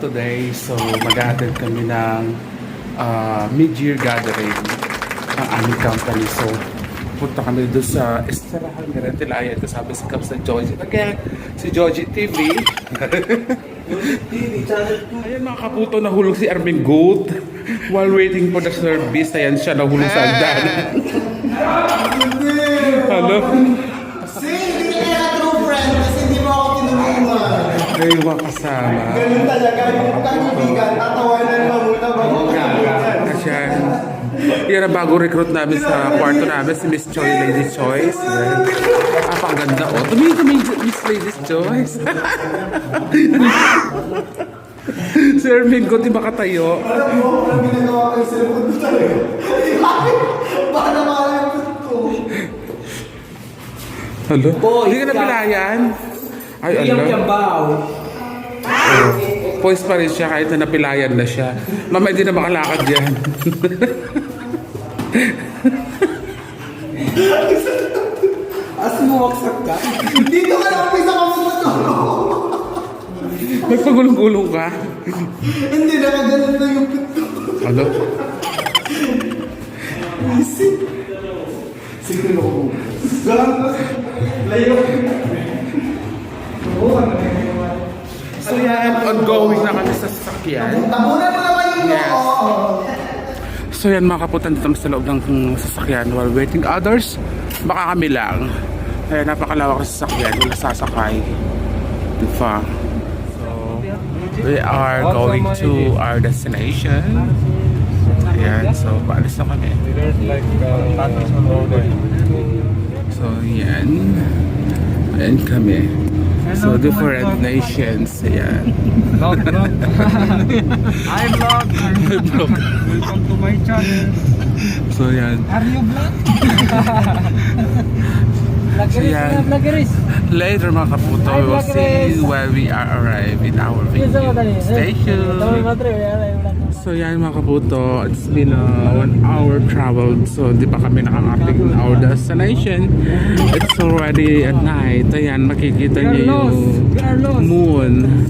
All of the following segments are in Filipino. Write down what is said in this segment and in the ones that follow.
today. So, mag-attend kami ng mid-year gathering ng aming company. So, punta kami doon sa Esterahan ni Rentilayan. Kasama si Caps na Joji. Again, si Joji TV. Ayan mga kaputo, nahulog si Armin Goat. While waiting for the service, ayan siya nahulog sa hagdan. Hello? Hindi ka true friend kasi hindi mo ako tinulungan. Ay, kasama. Ganun talaga, yung kaibigan, tatawanan mo muna bago kaibigan. Kasi yan ang bago recruit namin sa kwarto namin, si Miss Choi, Lady Choice. Pang-ganda oh. Tumingin Miss Lady Choice. Si Ermin ko, di makatayo. Alam mo, ang ginagawa kayo sa lupot mo talaga. Baka makalimut ko. Hello? Hindi ka napilayan? Ay, ano? Poise pa rin siya kahit na napilayan na siya. Mama, hindi na makalakad yan. As mo waksak ka? Dito ka lang pisa ka matutulog. Nagpagulong-gulong ka? Hindi na ganun na yung pito. Ano? Sige na ako. Layo. So yan, ongoing na kami sa sasakyan. Tabunan mo naman yung Yes. So yan mga kaputan, dito sa loob ng sasakyan while waiting others. Baka kami lang. Kaya napakalawak sa sasakyan, wala sasakay. Diba? So, we are going to our destination. Ayan, so paalis na kami. So yan. Ayan kami. So different nations. Ayan. Vlog. Hi vlog. Welcome to my channel. So yan. Are you vlog? So yan. Later mga kaputo, we will see where we are arrived in our station. So yan mga kaputo, it's been 1 hour traveled. So di pa kami nakakarating in our destination. It's already at night. Ayan, makikita niyo yung moon.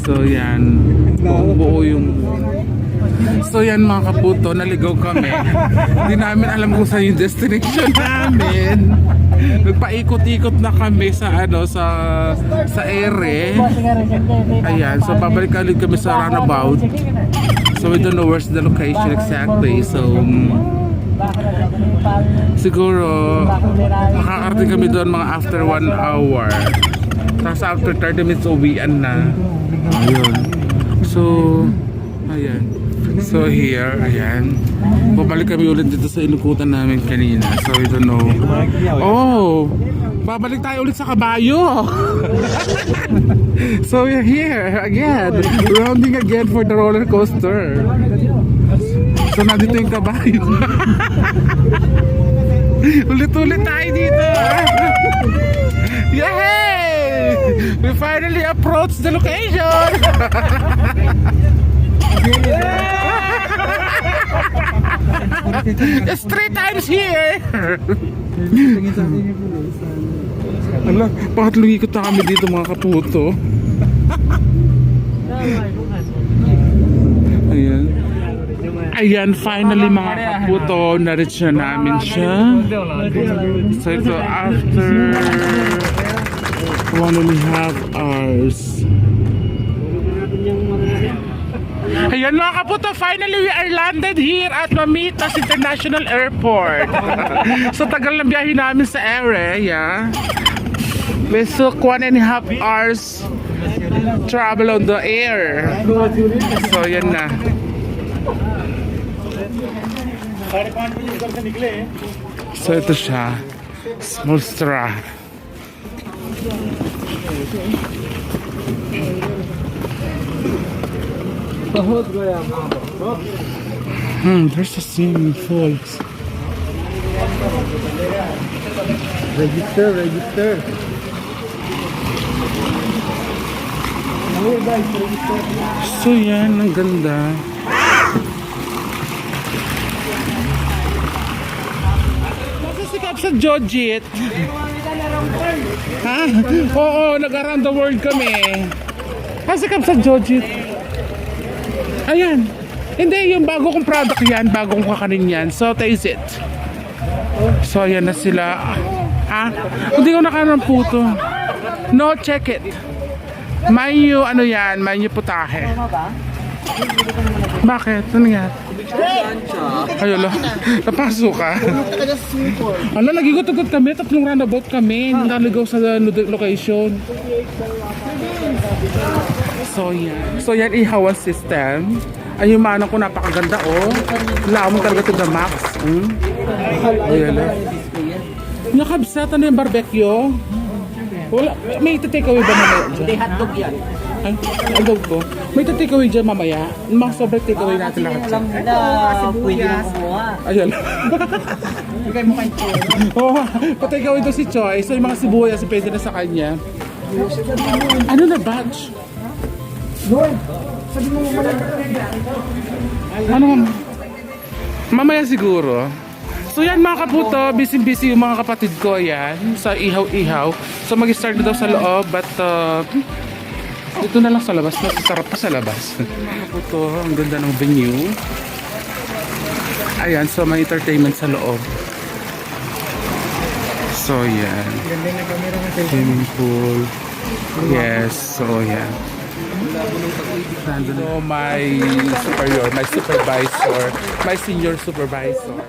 So yan, buo yung moon. So yan mga kaputo, naligaw kami. Hindi namin alam kung saan yung destination namin. Nagpaikot-ikot na kami sa ere. Ayan, so babalik ulit kami sa runabout. So we don't know where's the location exactly. So siguro makakarating kami doon mga after 1 hour. Tapos after 30 minutes uwian na. Ayun. So ayan. So here, ayan. Babalik kami ulit dito sa inukutan namin kanina. So we don't know. Oh! Babalik tayo ulit sa kabayo! So we're here again. Rounding again for the roller coaster. So nandito yung kabayo. Ulit-ulit tayo dito! Yay! We finally approached the location! It's 3 times here. Ala, pangatlong ikot na kami dito mga kaputo. Ayan. Ayan, finally mga kaputo, na-reach na namin siya. So ito after 1.5 hours. Ayan mga kaputo, finally we are landed here at Mamitas International Airport. So tagal ng biyahe namin sa area. We took 1.5 hours travel on the air. So yan na. So ito siya, small straw. There's a swimming pool. Register. So yan, ang ganda. Nasa sa Jojit. Ha? Oo, nag-around the world kami. Nasa sa Jojit. Ayan. Hindi, yung bago kong product yan. Bago kong kakanin yan. So, taste it. So, ayan na sila. Ha? Hindi ko nakain ng puto. No, check it. May ano yan, may putahe. Bakit? Ano nga? Ayun lang. Napasok ka. Ano, nagigutot kami. 3 roundabout kami. Naligaw sa location. So yan ihawan system. Ay yung manang ko napakaganda oh. Lamang talaga to the max. Ayan lang. Nakabsat ano yung barbecue? Wala, may take away ba mamaya dyan? Hindi, hotdog yan. Ay, hotdog ko. May take away dyan mamaya. Mga sobrang take away natin lahat dyan. Alam nila, pwede na kumuha. Ayan. Bigay mo kayo po. Oo, patake away daw si Choi. So yung mga sibuyas, pwede na sa kanya. Ano na batch? Ano? Mamaya siguro. So yan mga kaputo, busy-busy yung mga kapatid ko yan sa ihaw-ihaw. So mag-start na daw sa loob but dito na lang sa labas, masarap pa sa labas. Mga kaputo, ang ganda ng venue. Ayan, so may entertainment sa loob. So yan. Swimming pool. Yes, so yan. So my superior, my supervisor, my senior supervisor.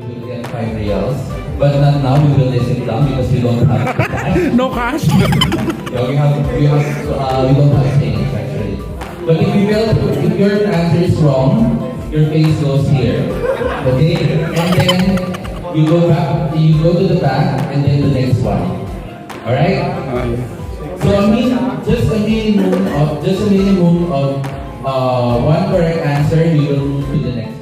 will get 5 reals. But not now, we will listen down because we don't have cash. No cash. Yeah, we don't have change actually. But if your answer is wrong, your face goes here. Okay? And then you go to the back and then the next one. Alright? So just a minimum of one correct answer, we will move to the next round.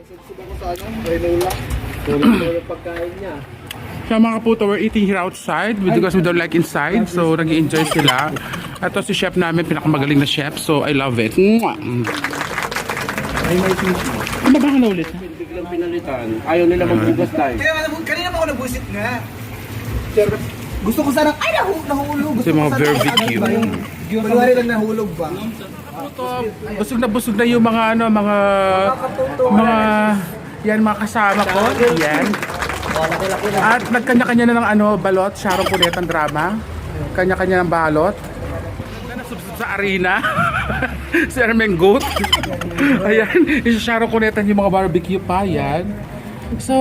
So mga kaputo, we're eating here outside because we don't like inside. So nag-enjoy sila. Ito si chef namin, pinakamagaling na chef. So I love it. Mwah! Ano ba ka na ulit? Biglang pinalitan. Ayaw nila magbugas tayo. Kanina pa ako nabusit nga. Gusto ko sana, ay nahulog. Ito yung mga barbecue. Kunwari lang nahulog ba? Busog na yung mga ano, mga yan mga kasama ko. Yan. At nagkanya-kanya na ng ano, balot, Sharon Cunetang drama. Kanya-kanya ng balot. Nasubsub sa arena. Si Armen Goat. Ayan, yung Sharon Cunetang yung mga barbecue pa, yan. So,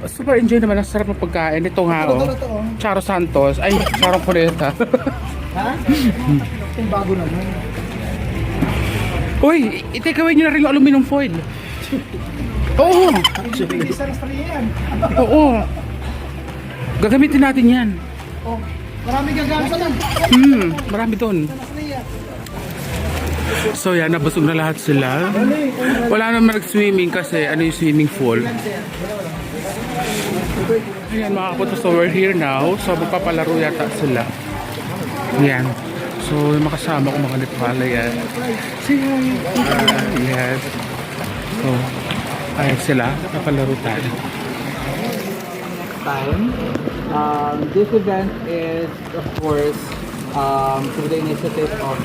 super enjoy naman. Ang sarap ng pagkain. Ito nga, oh. Charo Santos. Ay, Sharon Cuneta. Ha? Yung bago naman. Uy, i-take away nyo na rin yung aluminum foil. Oo. Isa na yan. Oo. Gagamitin natin yan. Oh, marami gagamit na. Marami doon. So yan, nabusog na lahat sila. Wala naman nag-swimming kasi ano yung swimming pool. Ayan mga kaputo, so we're here now. So magpapalaro yata sila. Yan. So yung makasama ko mga Nepal, yan. Say hi. Yes. So, ayan sila. Napalaro tayo. This event is, of course, through the initiative of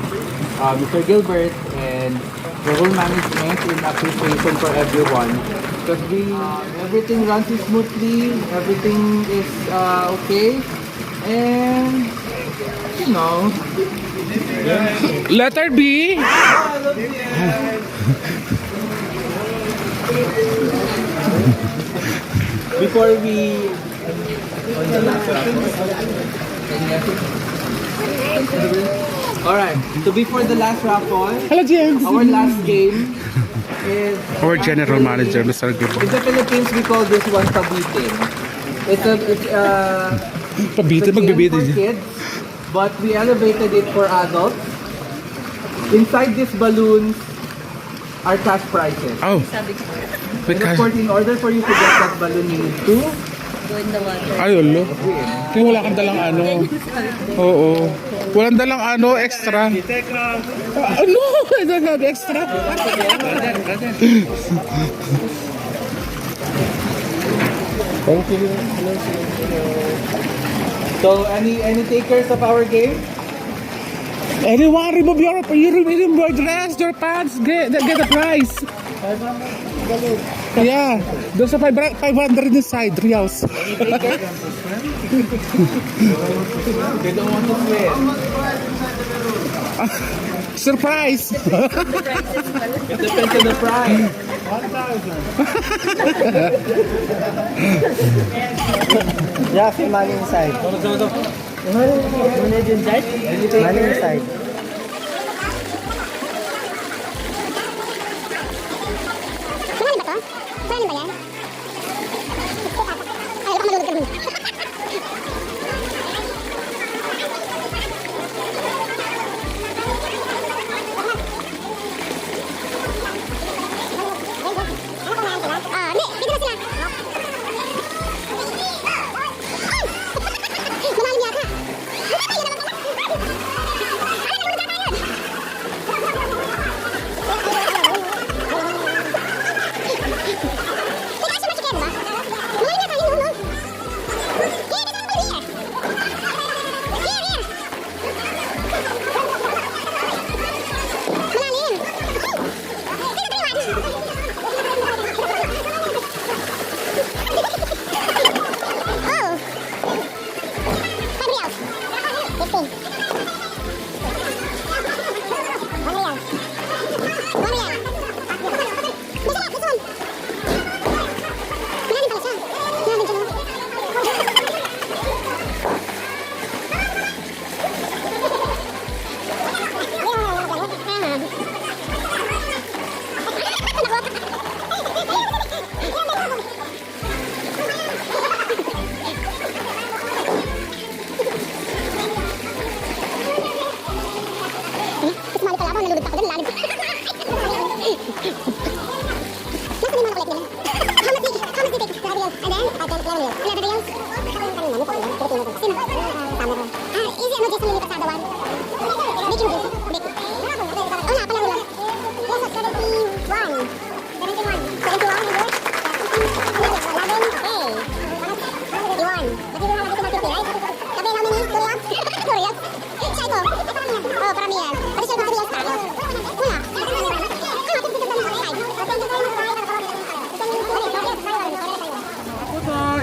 Mr. Gilbert and the whole management in appreciation for everyone. Because everything runs smoothly, everything is okay, and you know. Letter B. Before we Alright, so before the last raffle, Hello, James. our last game is Our general manager, Mr. in Gilbert. the Philippines we call this one pabitin. It's a Pabitin, game magbibitin. for kids, but we elevated it for adults. Inside these balloons are cash prizes. Oh. And of course, in order for you to get that balloon, you need to Ay, ulo. Kaya wala kang dalang ano. Oo. Walang dalang ano, extra. Ano? I don't have extra. Thank you. So, any takers of our game? Anyone remove your dress, your pants, get a prize. Yeah, doon sa 500 inside, reals. They don't want to win. Surprise! It depends on the price. 1,000. Yeah, feel money inside. Money inside? Money inside. Saan ba yan? Ay, baka malulog ka dun. Hindi, dito na sila. Malalim yata.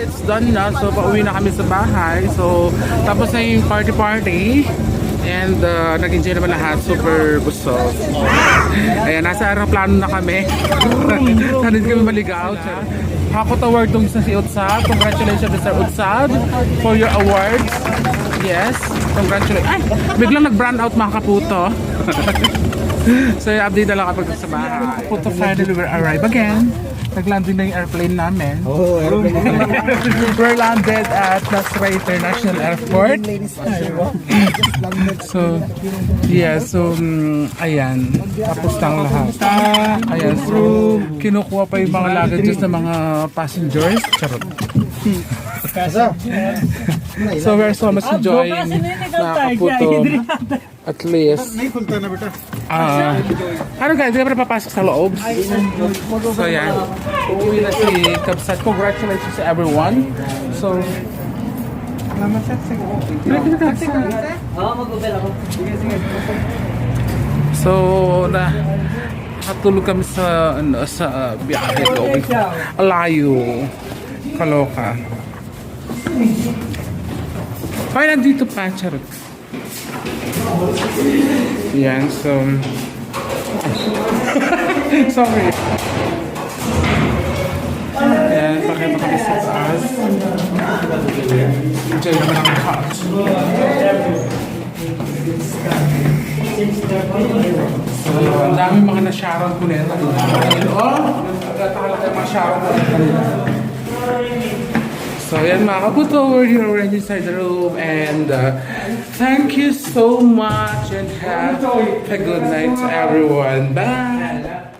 It's done na. So, pauwi na kami sa bahay. So, tapos na yung party-party. And nag-enjoy naman lahat. Super busog. Ayan, nasa aeroplano na kami. Sana din kami maligaw. Hakot award tong si Utsad. Congratulations, Mr. Utsad, for your awards. Yes, congratulations. Ay, biglang nag-brand out mga kaputo. So, update na lang kapag sa bahay. Kaputo, finally we arrive again. Nag-landing na yung airplane namin. Oh, aeroplane. We're landed at Nasra International Airport. So, yeah, so, ayan. Tapos na ang lahat. Ayan, so, kinukuha pa yung mga luggages ng mga passengers. Charot. So, we're so much enjoying na kaputo. At least. Ano guys, hindi pa napapasok sa loob. So, yan. Uuwi na si Kabsat. Congratulations to everyone. So, so, nakatulog kami sa biyahe going. Alayo. Kaloka. Kaya nandito pa, charot. Yan, so... Sorry. Yan, pakita kami sa taas. Enjoy naman ang hot. So, ang daming mga na-sharon ko nito. Oh! Nagtataka lang mga sharon ko nito. So, yan mga kaputo, we're here already inside the room and thank you so much and have a good night to everyone. Bye!